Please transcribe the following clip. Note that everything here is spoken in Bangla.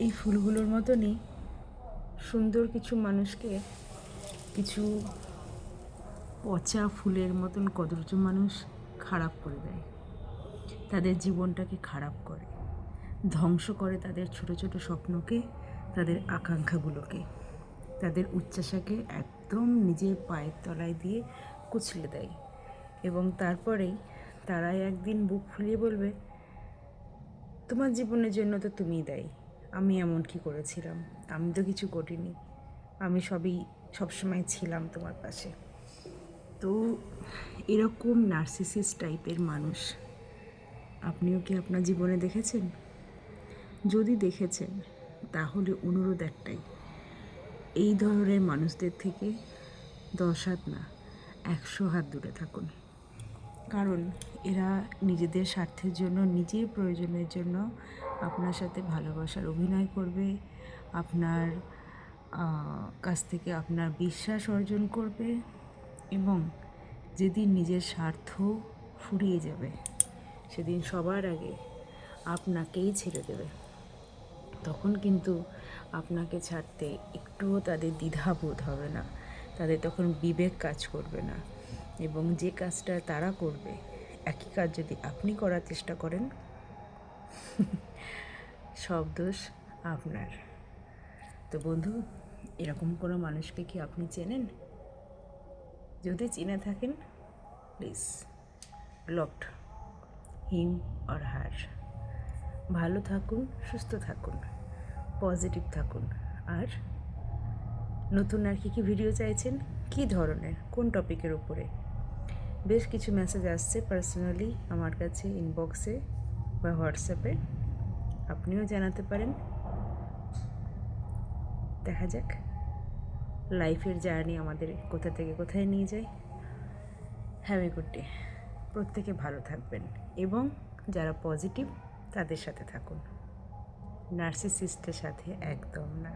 এই ফুলগুলোর মতনই সুন্দর কিছু মানুষকে কিছু পচা ফুলের মতন কদর্য মানুষ খারাপ করে দেয়, তাদের জীবনটাকে খারাপ করে, ধ্বংস করে তাদের ছোট ছোট স্বপ্নকে, তাদের আকাঙ্ক্ষাগুলোকে, তাদের উচ্চাশাকে একদম নিজের পায়ের তলায় দিয়ে কুচলে দেয়। এবং তারপরেই তারাই একদিন বুক ফুলিয়ে বলবে, তোমার জীবনের জন্য তো তুমিই দায়ী, আমি এমন কি করেছিলাম, আমি তো কিছু করিনি, আমি সবসময় ছিলাম তোমার পাশে। তো এরকম নার্সিসিস্ট টাইপের মানুষ আপনিও কি আপনার জীবনে দেখেছেন? যদি দেখেছেন তাহলে অনুরোধ একটাই, এই ধরনের মানুষদের থেকে 10 হাত না 100 হাত দূরে থাকুন। কারণ এরা নিজেদের স্বার্থের জন্য, নিজের প্রয়োজনের জন্য আপনার সাথে ভালোবাসার অভিনয় করবে, আপনার কাছ থেকে আপনার বিশ্বাস অর্জন করবে, এবং যেদিন নিজের স্বার্থ ফুরিয়ে যাবে সেদিন সবার আগে আপনাকেই ছেড়ে দেবে। তখন কিন্তু আপনাকে ছাড়তে একটুও তাদের দ্বিধাবোধ হবে না, তাদের তখন বিবেক কাজ করবে না, এবং যে কাজটা তারা করবে একই কাজ যদি আপনি করার চেষ্টা করেন, সব দোষ আপনার। তো বন্ধু, এরকম কোনো মানুষকে কি আপনি চেনেন? যদি চিনে থাকেন, please blocked him or her. ভালো থাকুন, সুস্থ থাকুন, পজিটিভ থাকুন। আর নতুন আর কি ভিডিও চাইছেন, কী ধরনের, কোন টপিকের উপরে? বেশ কিছু মেসেজ আসছে পার্সোনালি আমার কাছে, ইনবক্সে বা হোয়াটসঅ্যাপে, আপনিও জানাতে পারেন। দেখা যাক লাইফের জার্নি আমাদের কোথা থেকে কোথায় নিয়ে যায়। Have a good day. প্রত্যেকে ভালো থাকবেন, এবং যারা পজিটিভ তাদের সাথে থাকুন, নার্সিসিস্টের সাথে একদম না।